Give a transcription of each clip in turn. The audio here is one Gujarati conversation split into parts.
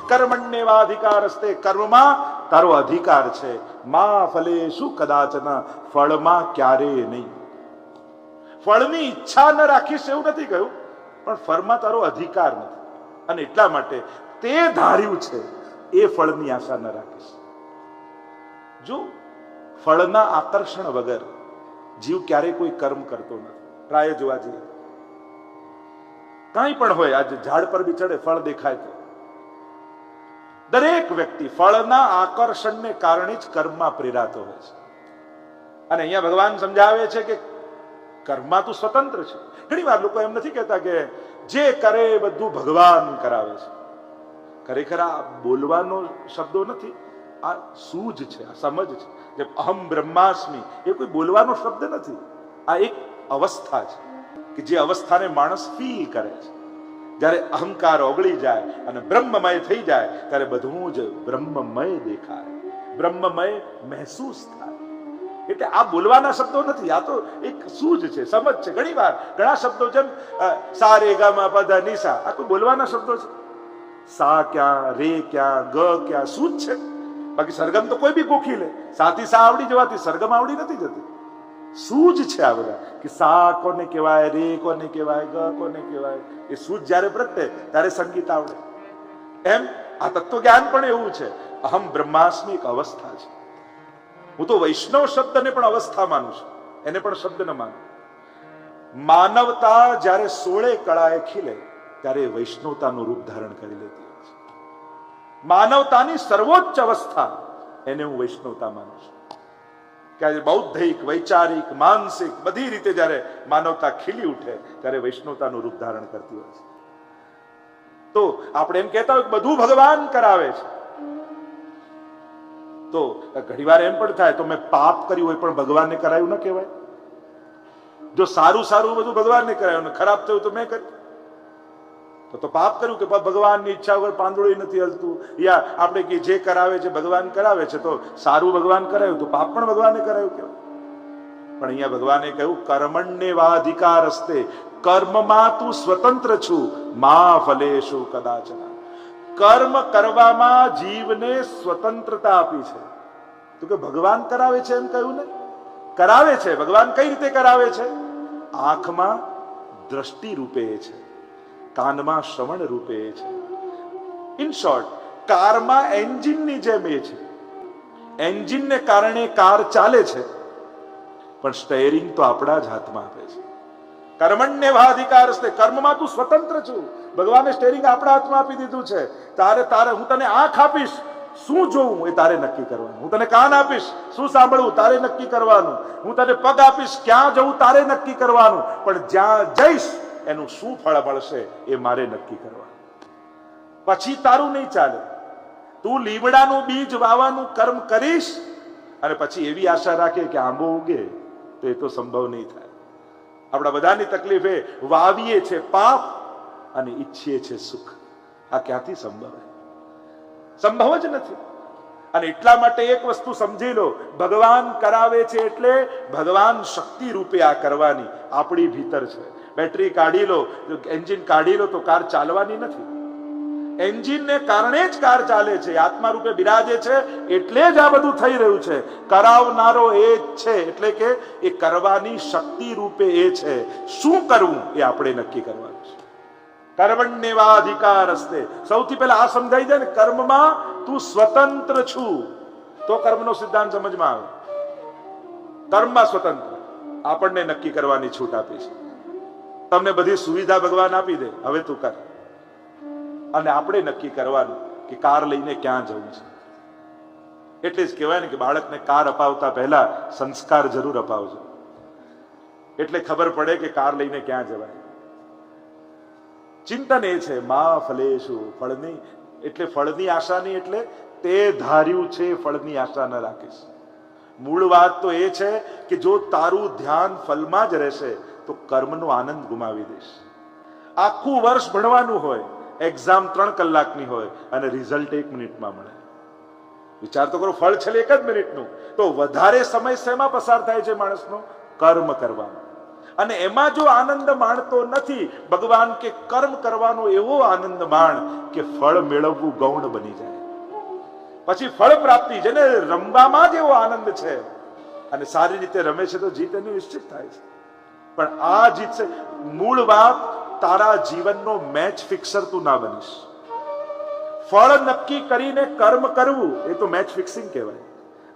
કર્મણ્યેવાધિકારસ્તે, કર્મમાં તારો અધિકાર છે. મા ફલેષુ કદાચન, ફળમાં ક્યારેય નહીં. ફળની ઈચ્છા ન રાખીશ એવું નથી કહ્યું, પણ ફળમાં તારો અધિકાર નથી. અને એટલા માટે તે ધાર્યું છે એ ફળની આશા ન રાખીશ. જો ફળના આકર્ષણ વગર જીવ ક્યારેય કોઈ કર્મ કરતો નથી. પ્રાય જોવા જઈએ, કઈ પણ હોય, આજે ઝાડ પર બી ચડે, ફળ દેખાય તો દરેક વ્યક્તિ ફળના આકર્ષણને કારણે જ કર્મમાં પ્રેરાતો હોય છે. અને અહીંયા ભગવાન સમજાવે છે કે કર્મમાં તું સ્વતંત્ર છે. ઘણી વાર લોકો એમ નથી કહેતા કે જે કરે બધું ભગવાન કરાવે છે. ખરેખર આ બોલવાનો શબ્દો નથી, આ સૂઝ છે, આ સમજ છે. જેમ અહમ બ્રહ્માસ્મિ એ કોઈ બોલવાનો શબ્દ નથી, આ એક અવસ્થા છે કે જે અવસ્થાને માણસ ફીલ કરે છે. જ્યારે અહંકાર ઓગળી જાય અને બ્રહ્મમય થઈ જાય ત્યારે બધું જ બ્રહ્મમય દેખાય, બ્રહ્મમય મહેસૂસ થાય. એટલે આ બોલવાના શબ્દો નથી, આ તો એક સૂઝ છે, સમજ છે. ઘણી વાર ઘણા શબ્દો જેમ સા રે ગા મા પ ધ ની સા, આ કોઈ બોલવાના શબ્દો છે? સા ક્યાં, રે ક્યાં, ગ ક્યાં, સૂઝ છે. બાકી સરગમ તો કોઈ બી ગોખી લે, સાથી સા આવડી જવાથી સરગમ આવડી નથી જતી. સૂઝ છે આ બધા, કે સા કોને કહેવાય, રે કોને કહેવાય, ગ કોને કહેવાય. એ સૂઝ જ્યારે પ્રગટે ત્યારે સંગીત આવડે. એમ આ તત્વ જ્ઞાન પણ એવું છે. અહમ બ્રહ્માસ્મિ એક અવસ્થા છે. હું તો વૈષ્ણવ શબ્દને પણ અવસ્થા માનું છું, એને પણ શબ્દ ન માનું. માનવતા જ્યારે 16 કળાએ ખીલે ત્યારે વૈષ્ણવતાનું રૂપ ધારણ કરી લેતી હોય છે. માનવતાની સર્વોચ્ચ અવસ્થા એને હું વૈષ્ણવતા માનું છું. કે બૌદ્ધિક, વૈચારિક, માનસિક બધી રીતે જ્યારે માનવતા ખીલી ઉઠે ત્યારે વૈષ્ણવતાનું રૂપ ધારણ કરતી હોય છે. તો આપણે એમ કહેતા હોય કે બધું ભગવાન કરાવે છે, તો ઘણીવાર એમ પણ થાય તો મેં પાપ કર્યું હોય પણ ભગવાનને કરાયું ન કહેવાય. જો સારું સારું બધું ભગવાનને કરાયું ને ખરાબ થયું તો મેં કર્યું તો પાપ કર્યું. કે ભગવાનની ઈચ્છા વગર પાંદડું નથી હલતું, યા આપણે કે જે કરાવે છે ભગવાન કરાવે છે, તો સારું ભગવાન કરાયું તો પાપ પણ ભગવાને કરાયું કહેવાય. પણ અહીંયા ભગવાને કહ્યું કર્મણ્યેવાધિકાર હસ્તે, કર્મમાં તું સ્વતંત્ર છું. મા ફલેષુ કદાચન, કર્મ કરવામાં જીવને સ્વતંત્રતા આપી છે. તો કે ભગવાન કરાવે છે એમ કહ્યું ને? કરાવે છે. ભગવાન કઈ રીતે કરાવે છે? આંખમાં દ્રષ્ટિ રૂપે છે, કાનમાં શ્રવણ રૂપે છે. ઇન શોર્ટ, કારમાં એન્જિનની જેમ એ છે. એન્જિનને કારણે કાર ચાલે છે, પણ સ્ટેરિંગ તો આપણા જ હાથમાં આપે છે. કર્મણ્યેવાધિકાર હસ્તે, કર્મમાં તું સ્વતંત્ર છું. ભગવાને સ્ટેરિંગ આપણા હાથમાં આપી દીધું છે. તારે હું તને આંખ આપીશ, શું જોવું એ તારે નક્કી કરવાનું. હું તને કાન આપીશ, શું સાંભળવું તારે નક્કી કરવાનું. હું તને પગ આપીશ, ક્યાં જવું તારે નક્કી કરવાનું. પણ જ્યાં જઈશ એનું શું ફળ મળશે એ મારે નક્કી કરવાનું. પછી તારું નહીં ચાલે. તું લીમડાનું બીજ વાવવાનું કર્મ કરીશ અને પછી એવી આશા રાખે કે આંબો ઉગે, તો એ તો સંભવ નહીં થાય. આપણા બધાની તકલીફ એ વાવીએ છે પાપ અને ઈચ્છીએ છે સુખ. આ ક્યાંથી સંભવ? સંભવ જ નથી. અને એટલા માટે એક વસ્તુ સમજી લો, ભગવાન કરાવે છે એટલે ભગવાન શક્તિ રૂપે આ કરવાની આપણી ભીતર છે. બેટરી કાઢી લો, એન્જિન કાઢી લો તો કાર ચાલવાની નથી. એન્જિનને કારણે જ કાર ચાલે છે. આત્મા રૂપે બિરાજે છે એટલે જ આ બધું થઈ રહ્યું છે. કરાવનારો એ જ છે, એટલે કે એ કરવાની શક્તિ રૂપે એ છે. શું કરવું એ આપણે નક્કી કરવાનું છે. કર્મણ્યેવાધિકાર હસ્તે, સૌથી પહેલા આ સમજાઈ જાય ને, કર્મમાં તું સ્વતંત્ર છું, તો કર્મનો સિદ્ધાંત સમજમાં આવે. કર્મમાં સ્વતંત્ર, આપણને નક્કી કરવાની છૂટ આપી છે. તમને બધી સુવિધા ભગવાન આપી દે, હવે તું કર. અને આપણે નક્કી કરવાનું કે કાર લઈને ક્યાં જવું છે. એટલે જ કહેવાય ને કે બાળકને કાર અપાવતા પહેલા સંસ્કાર જરૂર અપાવજો, એટલે ખબર પડે કે કાર લઈને ક્યાં જવાય. ચિંતન એ છે મા ફલેષુ, ફળની, એટલે ફળની આશા નહીં. એટલે તે ધાર્યું છે ફળની આશા ન રાખીશ. મૂળ વાત તો એ છે કે જો તારું ધ્યાન ફલમાં જ રહેશે તો કર્મનો આનંદ ગુમાવી દઈશ. આખું વર્ષ ભણવાનું હોય, એક્ઝામ 3 કલાકની હોય અને રિઝલ્ટ 1 મિનિટમાં મળે. વિચાર તો કરો, ફળ છે 1 જ મિનિટનું, તો વધારે સમય શેમાં પસાર થાય છે માણસનો? કર્મ કરવામાં. અને એમાં જો આનંદ માણતો નથી, ભગવાન કે કર્મ કરવાનો એવો આનંદ માણ કે ફળ મેળવવું ગૌણ બની જાય. પછી ફળ પ્રાપ્તિ, જેને રમવામાં જ એવો આનંદ છે અને સારી રીતે રમે છે તો જીત એની નિશ્ચિત થાય છે. પણ આ જીત છે મૂળ વાત, તારા જીવનનો મેચ ફિક્સર તું ના બનીશ. ફળ નક્કી કરીને કર્મ કરવું એ તો મેચ ફિક્સિંગ કહેવાય.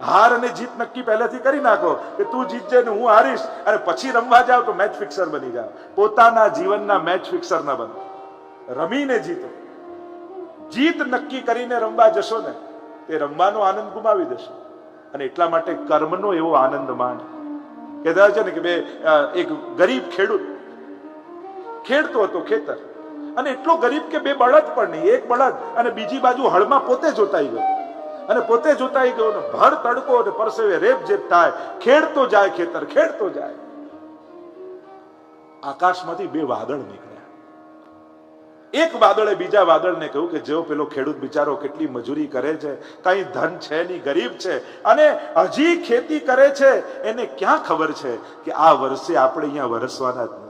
હાર અને જીત નક્કી પહેલેથી કરી નાખો કે તું જીતજે ને હું હારીશ, અને પછી રમવા જાવ તો મેચ ફિક્સર બની જાવ. પોતાના જીવનના મેચ ફિક્સર ના બનો, રમીને જીતો. જીત નક્કી કરીને રમવા જશો ને તે રમવાનો આનંદ ગુમાવી દેશો. અને એટલા માટે કર્મનો એવો આનંદ માણ. કહેતા છે ને કે એક ગરીબ ખેડૂત ખેડતો હતો ખેતર, અને એટલો ગરીબ કે બે બળદ પણ નહીં, એક બળદ અને બીજી બાજુ હળમાં પોતે જોતાઈ ગયો, અને પોતે જોતાઈ ગયો ને ભર તડકો અને પરસેવે રેપ જેપ થાય, ખેડતો જાય ખેતર, ખેડતો જાય. આકાશમાંથી બે વાદળ નીકળ્યા. એક વાદળે બીજા વાદળને કહ્યું કે જેવો પેલો ખેડૂત બિચારો કેટલી મજૂરી કરે છે, કઈ ધન છે નહીં, ગરીબ છે અને હજી ખેતી કરે છે, એને ક્યાં ખબર છે કે આ વર્ષે આપણે અહીંયા વરસવાના જ નથી.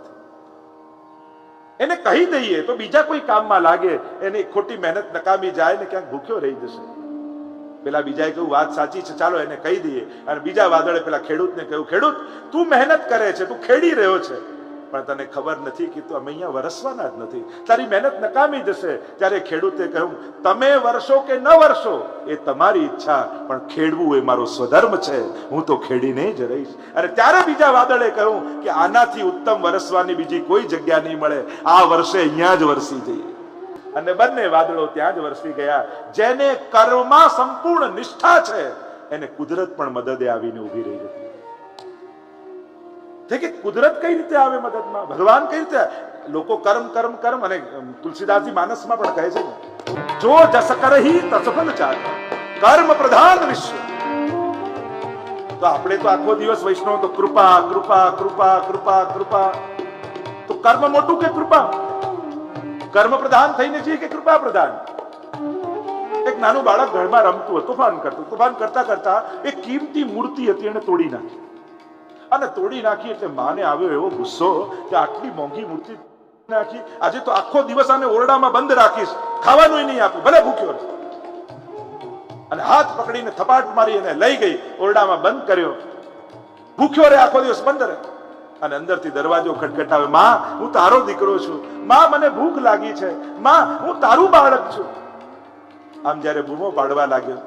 એને કહી દઈએ તો બીજા કોઈ કામમાં લાગે, એની ખોટી મહેનત નકામી જાય ને ક્યાંક ભૂખ્યો રહી જશે. પેલા બીજાએ કહ્યું વાત સાચી છે, ચાલો એને કહી દઈએ. અને બીજા વાદળે પેલા ખેડૂતને કહ્યું, ખેડૂત તું મહેનત કરે છે, તું ખેડી રહ્યો છે, પણ તને ખબર નથી કે તું અમે અહીંયા વરસવાના જ નથી, તારી મહેનત નકામી જશે. ત્યારે ખેડૂતે કહ્યું, તમે વરસો કે ન વરસો એ તમારી ઈચ્છા, પણ ખેડવું એ મારો સ્વધર્મ છે, હું તો ખેડીને જ રહીશ. અને ત્યારે બીજા વાદળે કહ્યું કે આનાથી ઉત્તમ વરસવાની બીજી કોઈ જગ્યા નહીં મળે, આ વર્ષે અહીંયા જ વરસી જઈએ. અને બંને વાદળો ત્યાં જ વરસી ગયા. જેને કર્મમાં સંપૂર્ણ નિષ્ઠા છે એને કુદરત પણ મદદે આવીને ઉભી રહી હતી. કે કુદરત કઈ રીતે આવે મદદમાં, ભગવાન કઈ રીતે? લોકો કર્મ કર્મ કર્મ, અને તુલસીદાસજી માનસમાં પણ કહે છે ને, જો જસ કરહી તસફલ ચાહે, કર્મ પ્રધાન વિશ્વ. તો આપણે તો આખો દિવસ વૈષ્ણવ તો કૃપા કૃપા કૃપા કૃપા કૃપા, તો કર્મ મોટું કે કૃપા? કર્મ પ્રધાન થઈને છીએ કે કૃપા પ્રધાન? એક નાનું બાળક ઘરમાં રમતું, તોફાન કરતું, તોફાન કરતા કરતા એક કિંમતી મૂર્તિ હતી એને તોડી નાખી. અને તોડી નાખી એટલે માને આવ્યો એવો ગુસ્સો કે આટલી મોંઘી મૂર્તિ નાખી, આજે તો આખો દિવસ આને ઓરડામાં બંધ રાખીશ, ખાવાનું નહીં આપું, ભલે ભૂખ્યો રહે. અને હાથ પકડીને થપાટ મારી એને લઈ ગઈ, ઓરડામાં બંધ કર્યો. ભૂખ્યો રહે, આખો દિવસ બંધ રહે. અને અંદરથી દરવાજો ખટખટાવે, માં હું તારો દીકરો છું, માં મને ભૂખ લાગી છે, માં હું તારું બાળક છું. આમ જયારે બૂમો પાડવા લાગ્યો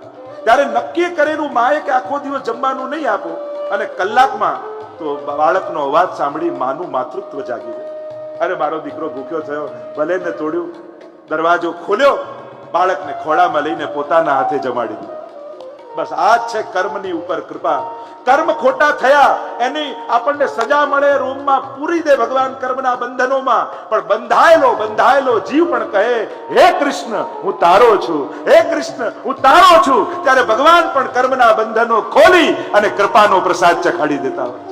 ત્યારે નક્કી કરેલું માએ કે આખો દિવસ જમવાનું નહીં આપો, અને કલાકમાં તો બાળકનો અવાજ સાંભળી માનું માતૃત્વ જાગી ગયું. અરે મારો દીકરો ભૂખ્યો થયો, ભલે ને તોડ્યું, દરવાજો ખોલ્યો, બાળકને ખોળામાં લઈને પોતાના હાથે જમાડી દીધું. બસ આ જ છે કર્મની ઉપર કૃપા. કર્મ ખોટા થયા એની આપણને સજા મળે, રોમમાં પૂરી દે ભગવાન કર્મના બંધનોમાં. પણ બંધાયેલો જીવ પણ કહે, હે કૃષ્ણ હું તારો છું, હે કૃષ્ણ હું તારો છું, ત્યારે ભગવાન પણ કર્મના બંધનો ખોલી અને કૃપાનો પ્રસાદ ચખાડી દેતા હોય.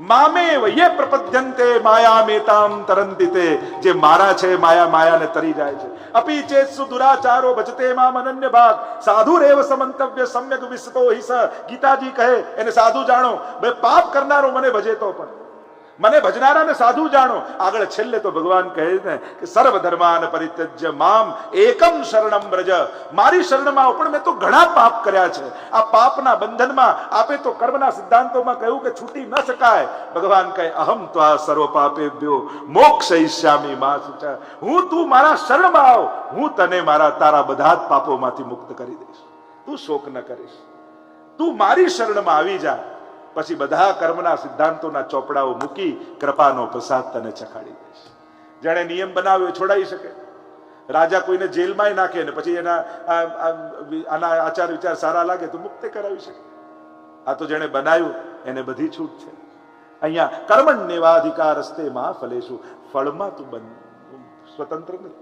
મામેવ યે પ્રપદ્યન્તે માયામેતામ તરંતિતે, જે મારા છે માયા માયાને તરી જાય છે. અપી ચેત્સુ દુરાચારો ભજતે મામ અનન્ય ભાગ, સાધુરેવ સમંતવ્ય સમ્યક વિસતો હિ સ. ગીતાજી કહે એને સાધુ જાણો, બે પાપ કરનારો મને ભજે તો પણ, મને ભજનારાને સાધુ જાણો. આગળ છેલ્લે તો ભગવાન કહે ને કે સર્વ ધર્માન પરિત્યજ્ય મામ એકમ શરણમ વ્રજ, મારી શરણમાં આવો. પણ મેં તો ઘણા પાપ કર્યા છે, આ પાપના બંધનમાં આપે તો કર્મના સિદ્ધાંતોમાં કહ્યું કે છૂટી ન શકાય. ભગવાન કહે અહમ ત્વા સર્વ પાપેભ્યો મોક્ષયિષ્યામિ મા શુચઃ, હું તું મારા શરણમાં આવ, હું તને તારા બધા જ પાપોમાંથી મુક્ત કરી દઈશ. તું શોક ન કરીશ, તું મારી શરણમાં આવી જા, પછી બધા કર્મના સિદ્ધાંતોના ચોપડાઓ મૂકી કૃપાનો પ્રસાદ તને ચખાડી દઈશ. જેણે નિયમ બનાવ્યો છોડાઈ શકે. રાજા કોઈને જેલમાં નાખે ને પછી આના આચાર વિચાર સારા લાગે તો મુક્ત કરાવી શકે. આ તો જેણે બનાવ્યું એને બધી છૂટ છે. અહીંયા કર્મણ્યેવાધિકારસ્તે મા ફલેષુ, ફળમાં તું સ્વતંત્ર નથી.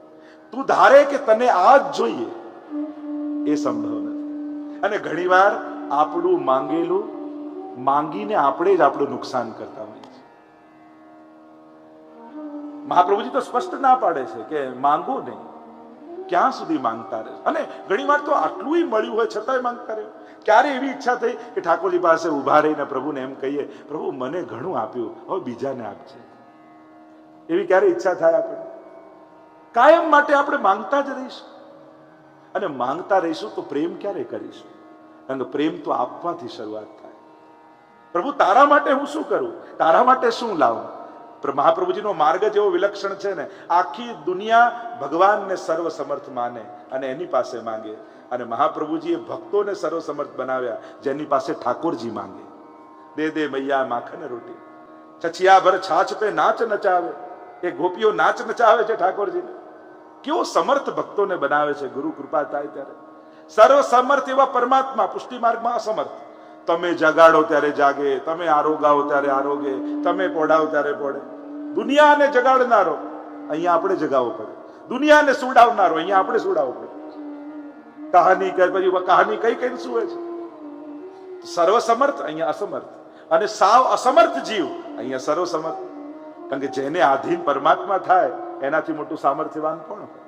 તું ધારે કે તને આ જ જોઈએ એ સંભવ નથી. અને ઘણીવાર આપણું માંગેલું માંગીને આપણે જ આપણું નુકસાન કરતા હોઈએ છીએ. મહાપ્રભુજી તો સ્પષ્ટ ના પાડે છે કે માંગો નહીં, ક્યાં સુધી માંગતા રહે. અને ઘણી વાર તો આટલું મળ્યું હોય છતાંય માંગતા રહે. ક્યારે એવી ઈચ્છા થઈ કે ઠાકોરજી પાસે ઉભા રહીને પ્રભુને એમ કહીએ, પ્રભુ મને ઘણું આપ્યું, હવે બીજાને આપજે? એવી ક્યારે ઈચ્છા થાય આપણે? કાયમ માટે આપણે માંગતા જ રહીશું, અને માંગતા રહીશું તો પ્રેમ ક્યારે કરીશું? કારણ કે પ્રેમ તો આપવાથી શરૂઆત થાય. પ્રભુ તારા માટે હું શું કરું, તારા માટે શું લાવું? મહાપ્રભુજીનો માર્ગ જ એવો વિલક્ષણ છે ને, આખી દુનિયા ભગવાનને સર્વસમર્થ માને અને એની પાસે માંગે. અને મહાપ્રભુજીએ ભક્તોને સર્વસમર્થ બનાવ્યા, જેની પાસે ઠાકોરજી માંગે. દે દે મૈયા માખન રોટી, છછિયા ભર છાછ પે નાચ નચાવે. એ ગોપીઓ નાચ નચાવે છે ઠાકોરજીને. કેવો સમર્થ ભક્તોને બનાવે છે ગુરુ કૃપા થાય ત્યારે. સર્વસમર્થ એવા પરમાત્મા પુષ્ટિ માર્ગમાં અસમર્થ. તમે જગાડો ત્યારે જાગે, તમે આરોગાવો ત્યારે આરોગે, તમે પોડાવો ત્યારે પોડે. દુનિયાને જગાડનારો અહીંયા આપણે જગાવવો પડે, દુનિયાને સુડાવનારો અહીંયા આપણે સુડાવવો પડે. કહાની કે પછી કહાની કઈ કઈ સુવે છે. સર્વસમર્થ અહીંયા અસમર્થ, અને સાવ અસમર્થ જીવ અહીંયા સર્વસમર્થ. કારણ કે જેને આધીન પરમાત્મા થાય એનાથી મોટું સામર્થ્યવાન કોણ હોય?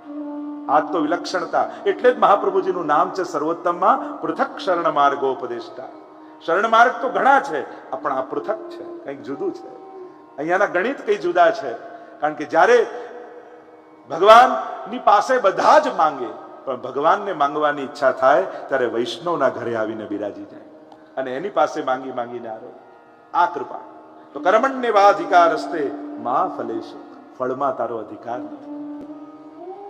આ તો વિલક્ષણતા. એટલે જ મહાપ્રભુજીનું નામ છે સર્વોત્તમમાં પૃથક શરણ માર્ગોપદેષ્ટા. શરણ માર્ગ તો ઘણા છે, પણ આ પૃથક છે, કંઈક જુદું છે. અહીંયાના ગણિત કઈ જુદા છે. કારણ કે જ્યારે ભગવાનની પાસે બધા જ માંગે, પણ ભગવાનને માંગવાની ઈચ્છા થાય ત્યારે વૈષ્ણવના ઘરે આવીને બિરાજી જાય અને એની પાસે માંગી માંગીને આરો. આ કૃપા તો કર્મણ્ય વાધિકાર હસ્તે મા ફલેશુ, ફળમાં તારો અધિકાર નથી.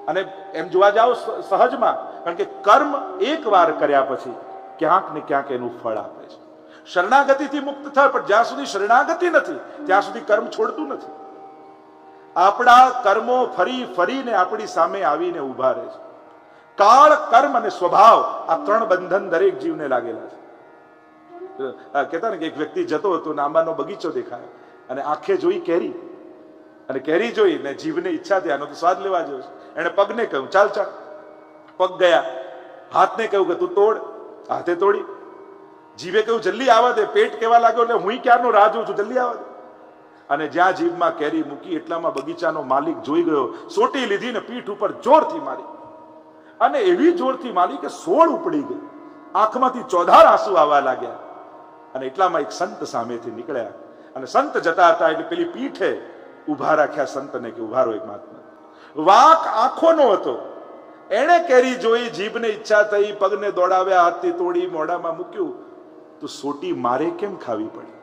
અને એમ જોવા જાઓ સહજમાં, કારણ કે કર્મ એક વાર કર્યા પછી ક્યાંક ને ક્યાંક એનું ફળ આપે છે. શરણાગતિથી મુક્ત થાય, પણ જ્યાં સુધી શરણાગતિ નથી ત્યાં સુધી કર્મ છોડતું નથી. આપણા કર્મો ફરી ફરીને આપણી સામે આવીને ઉભા રહે છે. કાળ, કર્મ અને સ્વભાવ, આ ત્રણ બંધન દરેક જીવને લાગેલા છે. કહેતા ને કે એક વ્યક્તિ જતો હતો, આંબાનો બગીચો દેખાયો અને આંખે જોઈ કેરી, અને કેરી જોઈ ને જીવને ઈચ્છા થઈ આનો તો સ્વાદ લેવા જોઈશે. એને પગને કહ્યું ચાલ ચાલ. પગ ગયા. હાથને કહ્યું કે તું તોડ, હાથે તોડી. જીવે કહ્યું જલ્દી આવવા દે. પેટ કહેવા લાગ્યો એટલે હું ક્યારનો રાહ જોઉં છું, જલ્દી આવવા દે. અને જ્યાં જીભમાં કેરી મૂકી એટલામાં બગીચાનો માલિક જોઈ ગયો, સોટી લીધી ને પીઠ ઉપર જોરથી મારી, અને એવી જોરથી મારી કે સોળ ઉપડી ગઈ. આંખમાંથી ચોધાર આંસુ આવવા લાગ્યા. અને એટલામાં એક સંત સામેથી નીકળ્યા, અને સંત જતા હતા એટલે પેલી પીઠે ઉભા રાખ્યા સંતને કે ઉભા રહો એક મહાત્મા. વાંક આંખોનો હતો. એણે કેરી જોઈ, જીભને ઈચ્છા થઈ, પગને દોડાવ્યા, હાથથી તોડી મોઢામાં મૂક્યું, તો સોટી મારે કેમ ખાવી પડી?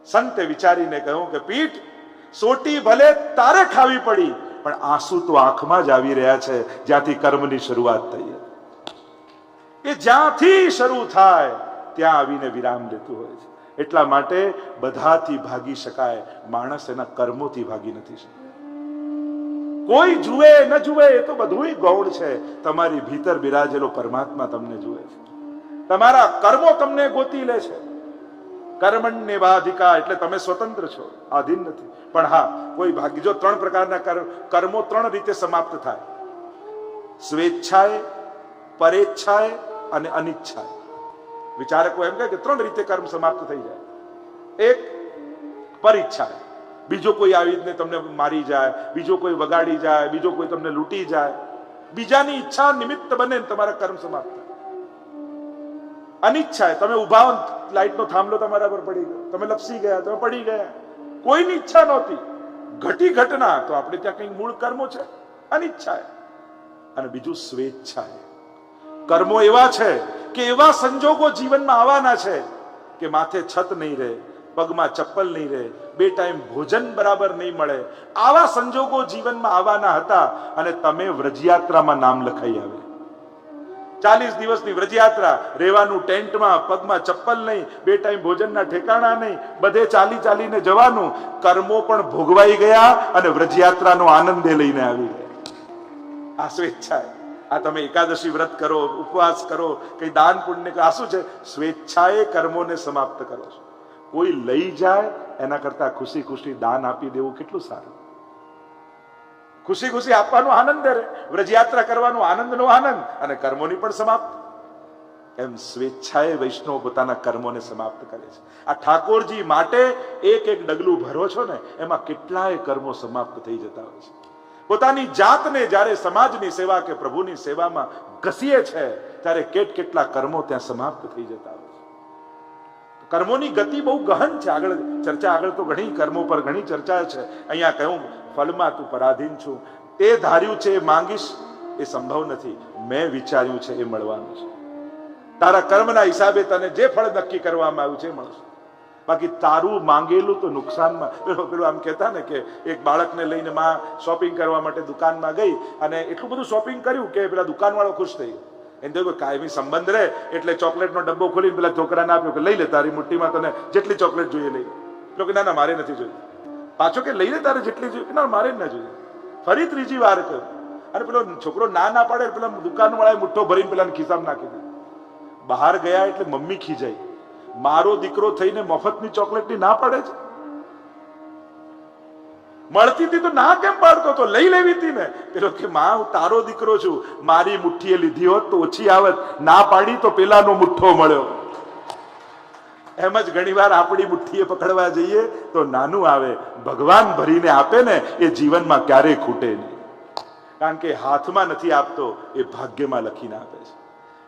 સંતે વિચારીને કહ્યું કે પીઠ, સોટી ભલે તારે ખાવી પડી, પણ આંસુ તો આંખમાં જ આવી રહ્યા છે જ્યાંથી કર્મની શરૂઆત થઈ. એ જ્યાંથી શરૂ થાય ત્યાં આવીને વિરામ લેતું હોય છે. એટલા માટે બધાથી ભાગી શકાય, માણસ એના કર્મોથી ભાગી નથી શકતો. કોઈ જુએ ન જુએ એ તો બધું ગૌણ છે. તમારી ભીતર બિરાજેલો પરમાત્મા તમને જુએ છે. તમારા કર્મો તમને ગોતી લે છે. કર્મણ્ય વાધિકા એટલે તમે સ્વતંત્ર છો, આધીન નથી. પણ હા, કોઈ ભાગ્ય, જો ત્રણ પ્રકારના કર્મો ત્રણ રીતે સમાપ્ત થાય: સ્વેચ્છાએ, પરેચ્છાએ અને અનિચ્છાએ. વિચારકો એમ કહે કે ત્રણ રીતે કર્મ સમાપ્ત થઈ જાય. એક પરીચ્છાએ, બીજો કોઈ આવીને તમને મારી જાય, બીજો કોઈ વગાડી જાય, બીજો કોઈ તમને લૂંટી જાય, બીજાની ઈચ્છા નિમિત્ત બને તમારા કર્મ સમાપ્ત. અનિચ્છાએ, તમે ઉભા હો, લાઈટનો થાંભલો તમારા પર પડી ગયો, તમે લપસી ગયા, તમે પડી ગયા, કોઈની ઈચ્છા નહોતી, ઘટી ઘટના, તો આપણે ત્યાં કંઈક મૂળ કર્મો છે, અનિચ્છાએ. અને બીજું સ્વેચ્છાએ. કર્મો એવા છે કે એવા સંજોગો જીવનમાં આવવાના છે કે માથે છત નહીં રહે, પગમાં ચપ્પલ નહીં રહે, બે ટાઈમ ભોજન બરાબર નહીં મળે. આવા સંજોગો જીવનમાં આવવાના હતા અને તમે વ્રજયાત્રામાં નામ લખાઈ આવે. 40 દિવસની વ્રજયાત્રા, રહેવાનું ટેન્ટમાં, પગમાં ચપ્પલ નહીં, બે ટાઈમ ભોજનના ઠેકાણા નહીં, બધે ચાલી ચાલીને જવાનું. કર્મો પણ ભોગવાઈ ગયા અને વ્રજયાત્રાનો આનંદે લઈને આવી ગયા. આ સ્વેચ્છાએ. આ તમે એકાદશી વ્રત કરો, ઉપવાસ કરો, કઈ દાન પુણ્ય કરો, આ શું છે? સ્વેચ્છાએ કર્મોને સમાપ્ત કરો છો. કોઈ લઈ જાય એના કરતા ખુશી ખુશી દાન આપી દેવું કેટલું સારું. ખુશી ખુશી આપવાનો આનંદ રહે, વ્રજયાત્રા કરવાનો આનંદનો આનંદ, અને કર્મોની પણ સમાપ્ત. એમ સ્વેચ્છાએ વૈષ્ણવ પોતાના કર્મોને સમાપ્ત કરે છે. આ ઠાકોરજી માટે એક એક ડગલું ભરો છો ને, એમાં કેટલાય કર્મો સમાપ્ત થઈ જતા હોય છે. પોતાની જાતને જ્યારે સમાજની સેવા કે પ્રભુની સેવામાં ઘસીએ છે ત્યારે કેટલા કર્મો ત્યાં સમાપ્ત થઈ જતા હોય છે. કર્મોની ગતિ બહુ ગહન છે. આગળ તો ઘણી કર્મો પર ઘણી ચર્ચા છે. અહીંયા કહ્યું ફલમાં તું પરાધીન છું. તે ધાર્યું છે એ માંગીશ એ સંભવ નથી. મેં વિચાર્યું છે એ મળવાનું છે. તારા કર્મના હિસાબે તને જે ફળ નક્કી કરવામાં આવ્યું છે એ મળશે. બાકી તારું માંગેલું તો નુકસાનમાં. પેલું આમ કહેતા ને કે એક બાળકને લઈને માં શોપિંગ કરવા માટે દુકાનમાં ગઈ અને એટલું બધું શોપિંગ કર્યું કે પેલા દુકાનવાળો ખુશ થઈ ગયો. એને તો કાયમી સંબંધ રહે એટલે ચોકલેટનો ડબ્બો ખોલીને પેલા છોકરાને આપ્યો કે લઈ લે, તારી મુઠ્ઠીમાં તને જેટલી ચોકલેટ જોઈએ લઈ લે. પેલો કે ના ના મારે નથી જોઈએ. પાછો કે લઈ લે તારે જેટલી જોઈએ. ના મારે જ ના જોઈએ. ફરી ત્રીજી વાર કહ્યું અને પેલો છોકરો ના પાડે. પેલા દુકાનવાળાએ મુઠ્ઠો ભરીને પેલા ખિસ્સામાં નાખી દીધો. બહાર ગયા એટલે મમ્મી ખીજાઈ, મારો દીકરો થઈને મફતની ચોકલેટની ના પાડે છે. મળતી હતી તો ના કેમ પાડતો તો? લઈ લેવી હતી ને. પેલો કે માં હું તારો દીકરો છું, મારી મુઠ્ઠીએ લીધી હોત તો ઓછી આવત. ના પાડી તો પેલાનો મુઠ્ઠો મળ્યો. એમ જ ઘણી વાર આપણી મુઠ્ઠીએ પકડવા જઈએ તો નાનું આવે. ભગવાન ભરીને આપે ને એ જીવનમાં ક્યારેય ખૂટે નહીં. કારણ કે હાથમાં નથી આપતો, એ ભાગ્યમાં લખીને આપે છે.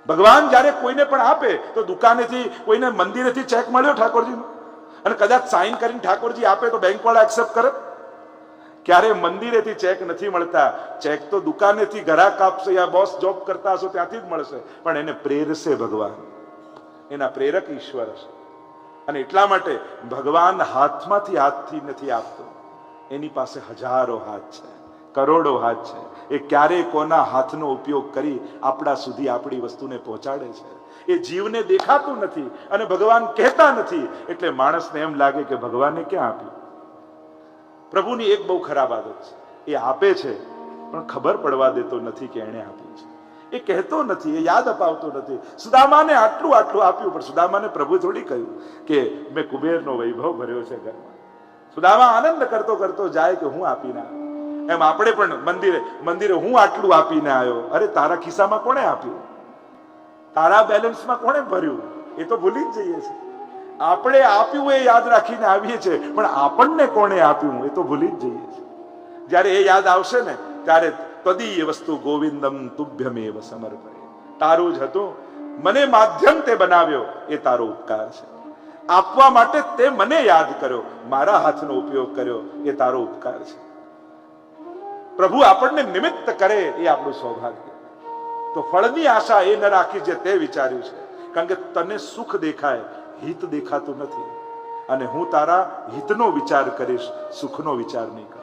ભગવાન જયારે કોઈને પણ આપે તો દુકાનેથી કોઈને મંદિરેથી ચેક મળ્યો ઠાકોરજીનો અને કદાચ સાઈન કરીને ઠાકોરજી આપે તો બેંક વાળા એક્સેપ્ટ કરે? ક્યારે મંદિરેથી ચેક નથી મળતા. ચેક તો દુકાનેથી ગ્રાહક આપશે યા બોસ જોબ કરતા હશો ત્યાંથી જ મળશે. પણ એને પ્રેરશે ભગવાન, એના પ્રેરક ઈશ્વર હશે. અને એટલા માટે ભગવાન હાથમાંથી હાથથી નથી આપતો. એની પાસે હજારો હાથ છે, કરોડો હાથ છે. એ ક્યારેય કોના હાથનો ઉપયોગ કરી આપણા સુધી આપણી વસ્તુને પહોંચાડે છે. એ જીવને દેખાતું નથી અને ભગવાન કહેતા નથી. એટલે માણસને એમ લાગે કે ભગવાને ક્યાં આપ્યું. પ્રભુની એક બહુ ખરાબ આદત છે. એ આપે છે પણ ખબર પડવા દેતો નથી કે એણે આપ્યું છે. એ કહેતો નથી, એ યાદ અપાવતો નથી. સુદામાને આટલું આપ્યું પણ સુદામાને પ્રભુ થોડી કહ્યું કે મેં કુબેરનો વૈભવ ભર્યો છે ઘરમાં. સુદામા આનંદ કરતો કરતો જાય કે હું આપીને આવ્યો. એમ આપણે પણ મંદિરે હું આટલું આપીને આવ્યો. અરે તારા ખિસ્સામાં કોણે આપ્યું? તારા બેલેન્સમાં કોણે ભર્યું? એ તો ભૂલી જ જઈએ છીએ. આપણે આપ્યું એ યાદ રાખીને આવીએ છીએ પણ આપણને કોણે આપ્યું એ તો ભૂલી જ જઈએ છીએ. જયારે એ યાદ આવશે ને ત્યારે તદીય વસ્તુ ગોવિંદમ તુભ્યમેવ સમર્પય. તારું જ હતું, મને માધ્યમ તે બનાવ્યો, એ તારો ઉપકાર છે. આપવા માટે તે મને યાદ કર્યો, મારા હાથનો ઉપયોગ કર્યો, એ તારો ઉપકાર છે. પ્રભુ આપણને નિમિત્ત કરે એ આપણું સૌભાગ્ય. તો ફળની આશા એ ન રાખી જે તે વિચાર્યું છે. કારણ કે તને સુખ દેખાય, હિત દેખાતું નથી. અને હું તારા હિતનો વિચાર કરીશ, સુખનો વિચાર નહીં કરું.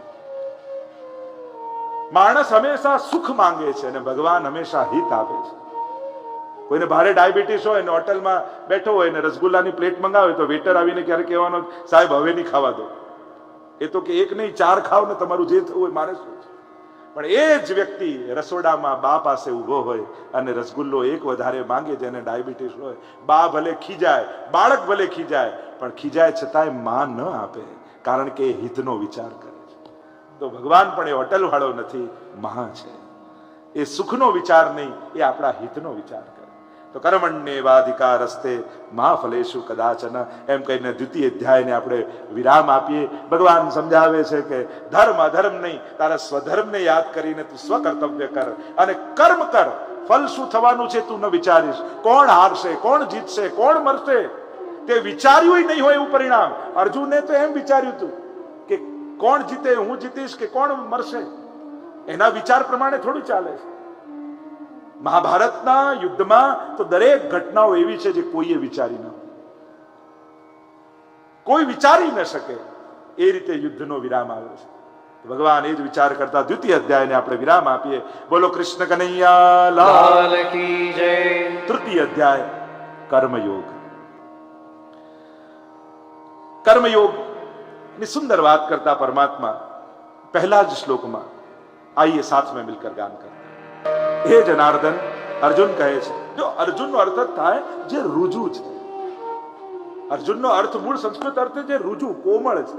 માણસ હંમેશા સુખ માંગે છે અને ભગવાન હંમેશા હિત આપે છે. કોઈને ભારે ડાયાબિટીસ હોય ને હોટલમાં બેઠો હોય ને રસગુલ્લાની પ્લેટ મંગાવે તો વેટર આવીને ક્યારે કહેવાનો, સાહેબ હવે નહીં ખાવા દો. એ તો કે એક નહીં 4 ખાવ ને તમારું જે થવું હોય મારે શું છે. પણ એ જ વ્યક્તિ રસોડામાં બા પાસે ઉભો હોય અને રસગુલ્લો એક વધારે માંગે, જેને ડાયાબિટીસ હોય, બા ભલે ખીજાય, બાળક ભલે ખીજાય, પણ ખીજાય છતાંય માં ન આપે. કારણ કે એ હિતનો વિચાર કરે છે. તો ભગવાન પણ એ હોટલ વાળો નથી, મહા છે. એ સુખનો વિચાર નહીં, એ આપણા હિતનો વિચાર કરે. તો કર્મણ્યેવાધિકાર હસ્તે મા ફલેષુ કદાચન એમ કહીને દ્વિતીય અધ્યાયને આપણે વિરામ આપીએ. ભગવાન સમજાવે છે કે ધર્મ અધર્મ નહીં, તારા સ્વધર્મને યાદ કરીને તું સ્વકર્તવ્ય કર અને કર્મ કર. ફલ શું થવાનું છે તું ન વિચારીશ. કોણ હારશે, કોણ જીતશે, કોણ મરશે તે વિચાર્યું નહીં હોય એવું પરિણામ. અર્જુને તો એમ વિચાર્યું હતું કે કોણ જીતે, હું જીતીશ કે કોણ મરશે. એના વિચાર પ્રમાણે થોડું ચાલે છે. મહાભારતના યુદ્ધમાં તો દરેક ઘટનાઓ એવી છે જે કોઈએ વિચારી ન હોય, કોઈ વિચારી ન શકે. એ રીતે યુદ્ધનો વિરામ આવ્યો છે. ભગવાન એ જ વિચાર કરતા દ્વિતીય અધ્યાયને આપણે વિરામ આપીએ. બોલો કૃષ્ણ કનૈયા લાલ કી જય. તૃતીય અધ્યાય કર્મયોગ. કર્મયોગ ની સુંદર વાત કરતા પરમાત્મા पहला જ શ્લોકમાં, આइए साथ में मिलकर गान करते हैं. हे जनार्दन, अर्जुन કહે છે, જો અર્જુનનો અર્થ થાય જે રુજુ છે. અર્જુનનો અર્થ મૂળ સંસ્કૃત અર્થ જે રુજુ, કોમળ છે.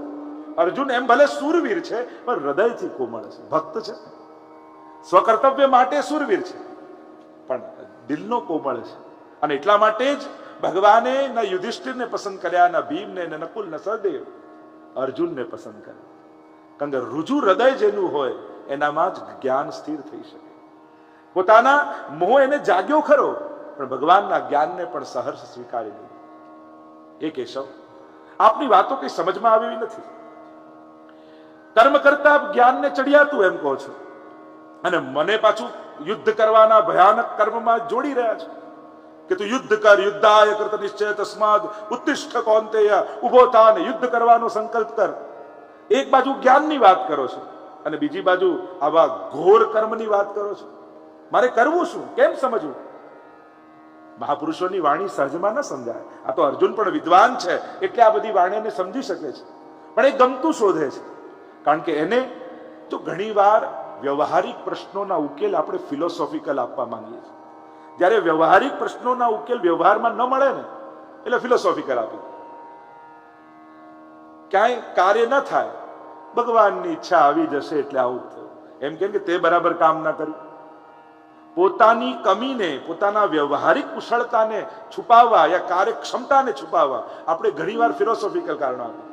અર્જુન એમ ભલે સુરવીર છે પણ હૃદયથી કોમળ છે, ભક્ત છે. સ્વકર્તવ્ય માટે સુરવીર છે પણ દિલનો કોમળ છે. અને એટલા માટે જ ભગવાને ન યુધિષ્ઠિરને પસંદ કર્યા, ન ભીમને, ન નકુલ, ન સહદેવ, અર્જુનને પસંદ કર્યા. કારણ કે રુજુ હૃદય જેનું હોય એનામાં જ જ્ઞાન સ્થિર થઈ શકે. પોતાના મોહ એને જાગ્યો ખરો પણ ભગવાનના જ્ઞાનને પણ સહર્ષ સ્વીકારી લીધું. એ કેશવ, આપની વાતો કઈ સમજમાં આવી નથી. કર્મ કરતા જ્ઞાનને ચડિયાતું એમ કહો છો, અને મને પાછું યુદ્ધ કરવાના ભયાનક કર્મમાં જોડી રહ્યા છો કે તું યુદ્ધ કર, યુદ્ધાય કૃત નિશ્ચય તસ્માદ ઉત્તિષ્ઠ કૌંતેય, ઉભો થા અને યુદ્ધ કરવાનો સંકલ્પ કર. એક બાજુ જ્ઞાનની વાત કરો છો અને બીજી બાજુ આવા ઘોર કર્મની વાત કરો છો. મારે કરવું શું, કેમ સમજવું? મહાપુરુષોની વાણી સહજમાં ન સમજાય. આ તો અર્જુન પણ વિદ્વાન છે એટલે આ બધી વાણીને સમજી શકે છે, પણ એ ગમતું શોધે છે. કારણ કે એને તો ઘણીવાર વ્યવહારિક પ્રશ્નોના ઉકેલ આપણે ફિલોસોફિકલ આપવા માંગીએ છીએ. જ્યારે વ્યવહારિક પ્રશ્નોના ઉકેલ વ્યવહારમાં ન મળે ને એટલે ફિલોસોફિકલ આપી, ક્યાંય કાર્ય ન થાય. ભગવાનની ઈચ્છા આવી જશે એટલે આવું થયું. એમ કેમ કે તે બરાબર કામ ના કર્યું. પોતાની કમીને, પોતાના વ્યવહારિક કુશળતાને છુપાવવા યા કાર્યક્ષમતાને છુપાવવા આપણે ઘણીવાર ફિલોસોફિકલ કારણો આપીએ.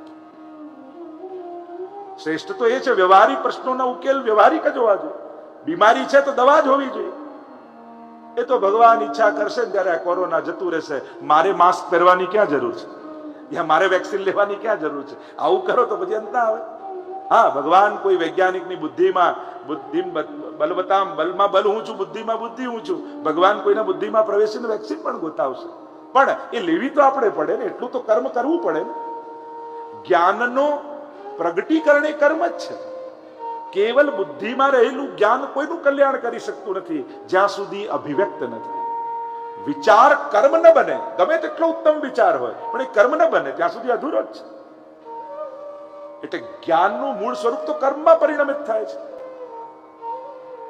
શ્રેષ્ઠ તો એ છે વ્યવહારિક પ્રશ્નોના ઉકેલ વ્યવહારિક જ હોવા જોઈએ. બીમારી છે તો દવા જ હોવી જોઈએ. એ તો ભગવાન ઈચ્છા કરશે ને ત્યારે આ કોરોના જતું રહેશે. મારે માસ્ક પહેરવાની ક્યાં જરૂર છે, યા મારે વેક્સિન લેવાની ક્યાં જરૂર છે? આવું કરો તો પછી અંત ના આવે. હા, ભગવાન કોઈ વૈજ્ઞાનિકની બુદ્ધિમાં બલવતામ, બલમાં બલ હું છું, બુદ્ધિમાં બુદ્ધિ હું છું. ભગવાન કોઈના બુદ્ધિમાં પ્રવેશીને વેક્સિન પણ ગોતાવશે, પણ એ લેવી તો આપણે પડે ને. એટલું તો કર્મ કરવું પડે ને. જ્ઞાનનો પ્રગટીકરણ એ કર્મ જ છે. કેવલ બુદ્ધિમાં રહેલું જ્ઞાન કોઈનું કલ્યાણ કરી શકતું નથી જ્યાં સુધી અભિવ્યક્ત નથી. વિચાર કર્મ ન બને, ગમે તેટલો ઉત્તમ વિચાર હોય પણ એ કર્મ ન બને ત્યાં સુધી અધૂરો જ છે. એટલે જ્ઞાનનું મૂળ સ્વરૂપ તો કર્મમાં પરિણમિત થાય છે.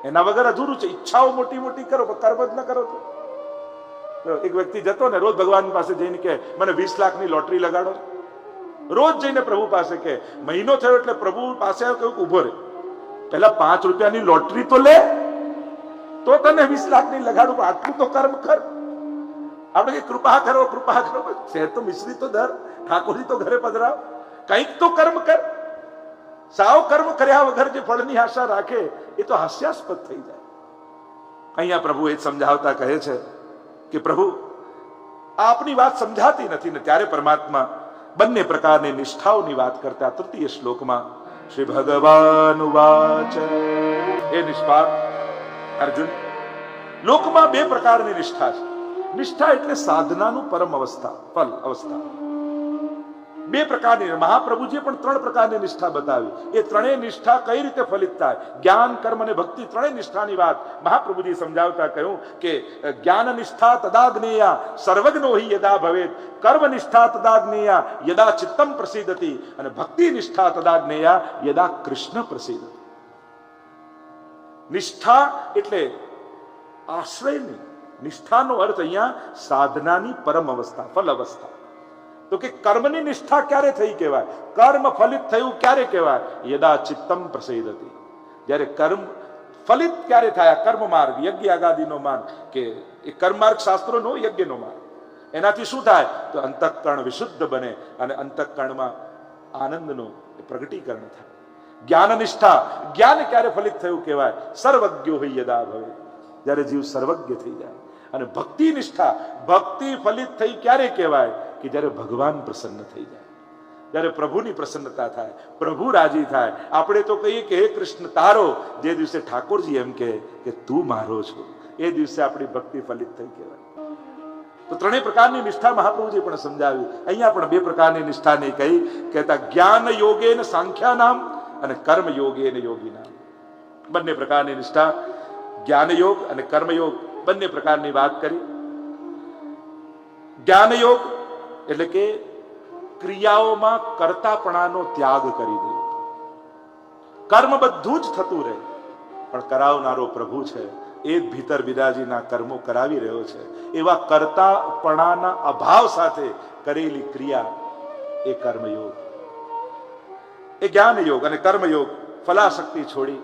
એના વગર અધૂરું છે. ઈચ્છાઓ મોટી મોટી કરો પણ કર્મ જ ન કરો તો. એક વ્યક્તિ જતો ને રોજ ભગવાન પાસે જઈને કે મને 20 લાખની લોટરી લગાડો. રોજ જઈને પ્રભુ પાસે કે મહિનો થયો એટલે પ્રભુ પાસે કહ્યું ઉભો રહે, પેલા 5 રૂપિયાની લોટરી તો લે, તો તને 20 લાખની લગાડું. આટલું તો કર્મ કર. આપણે કે કૃપા કરો, કૃપા કરો. શેર તો મિશ્રી તો દર, ઠાકોરજી તો ઘરે પધરાવ, કંઈક તો કર્મ કર. સાવ કર્મ કર્યા વગર જે ફળની આશા રાખે એ તો હાસ્યાસ્પદ થઈ જાય. અહીંયા પ્રભુ એ સમજાવતા કહે છે કે પ્રભુ આપની વાત સમજાતી નથી ને. ત્યારે પરમાત્મા બંને પ્રકારની નિષ્ઠાઓની વાત કરતા તૃતીય શ્લોકમાં શ્રી ભગવાન વાચ, એ નિષ્પાપ અર્જુન, લોકમાં 2 પ્રકારની નિષ્ઠા છે. નિષ્ઠા એટલે સાધનાનું પરમ અવસ્થા, ફલ અવસ્થા. 2 પ્રકારની. મહાપ્રભુજીએ પણ 3 પ્રકારની નિષ્ઠા બતાવી. એ ત્રણેય નિષ્ઠા કઈ રીતે ફલિત થાય, જ્ઞાન, કર્મ અને ભક્તિ, ત્રણેય નિષ્ઠાની વાત મહાપ્રભુજી સમજાવતા કહ્યું કે જ્ઞાન નિષ્ઠા તદા જ્ઞેયા સર્વજ્ઞો હિ યદા ભવેત, કર્મ નિષ્ઠા તદા જ્ઞેયા યદા ચિત્તમ પ્રસિદ્ધતિ, અને ભક્તિ નિષ્ઠા તદા જ્ઞેયા યદા કૃષ્ણ પ્રસિદ્ધતિ. નિષ્ઠા એટલે આશ્રયની. નિષ્ઠાનો અર્થ અહીંયા સાધનાની પરમ અવસ્થા, ફલ અવસ્થા. તો કે કર્મની નિષ્ઠા ક્યારે થઈ કહેવાય, કર્મ ફલિત થયું ક્યારે કહેવાય, યદા ચિત્તમ પ્રસિદ્ધતિ. જ્યારે કર્મ ફલિત ક્યારે થાય, કર્મ માર્ગ, યજ્ઞ આગાદીનો માર્ગ, કે એ કર્મ માર્ગ શાસ્ત્રોનો યજ્ઞનો માર્ગ. એનાથી શું થાય તો અંતઃકરણ વિશુદ્ધ બને અને અંતઃકરણમાં આનંદનું પ્રગટીકરણ થાય. જ્ઞાન નિષ્ઠા, જ્ઞાન ક્યારે ફલિત થયું કહેવાય, સર્વજ્ઞો હિ યદા ભવે, જ્યારે જીવ સર્વજ્ઞ થઈ જાય. અને ભક્તિ નિષ્ઠા, ભક્તિ ફલિત થઈ ક્યારે કહેવાય કે જ્યારે ભગવાન પ્રસન્ન થઈ જાય, જ્યારે પ્રભુની પ્રસન્નતા થાય, પ્રભુ રાજી થાય. આપણે તો કહીએ કે હે કૃષ્ણ તારો, જે દિવસે ઠાકોરજી એમ કહે કે તું મારો છો, એ દિવસે આપણી ભક્તિ ફલિત થઈ કહેવાય. તો 3 પ્રકારની નિષ્ઠા મહાપ્રભુજી પણ સમજાવી. અહીંયા પણ 2 પ્રકારની નિષ્ઠાને કહી, કહેતા જ્ઞાન યોગેન સાંખ્યાનામ અને કર્મ યોગેન યોગીનામ. બંને પ્રકારની નિષ્ઠા, જ્ઞાન યોગ અને કર્મયોગ, બંને પ્રકારની વાત કરી. જ્ઞાન યોગ એટલે કે ક્રિયાઓમાં કર્તાપણાનો ત્યાગ કરી દેવો. કર્મ બધું જ થતું રહે પણ કરાવનારો પ્રભુ છે, એ જ ભીતર બિદાજીના કર્મો કરાવી રહ્યો છે. એવા કર્તાપણાના અભાવ સાથે કરેલી ક્રિયા એ કર્મયોગ, એ જ્ઞાન યોગ. અને કર્મયોગ ફલાશક્તિ છોડી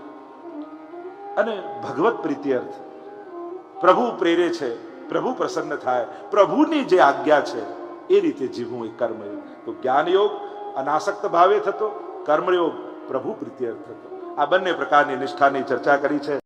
અને ભગવત પ્રીતિ અર્થ પ્રભુ પ્રેરે છે, પ્રભુ પ્રસન્ન થાય, પ્રભુની જે આજ્ઞા છે એ રીતે જીવવું એ કર્મયોગ. તો જ્ઞાનયોગ અનાસક્ત ભાવે થતો, કર્મયોગ પ્રભુ પ્રીત્યર્થ થતો. આ બંને પ્રકારની નિષ્ઠાની ચર્ચા કરી છે.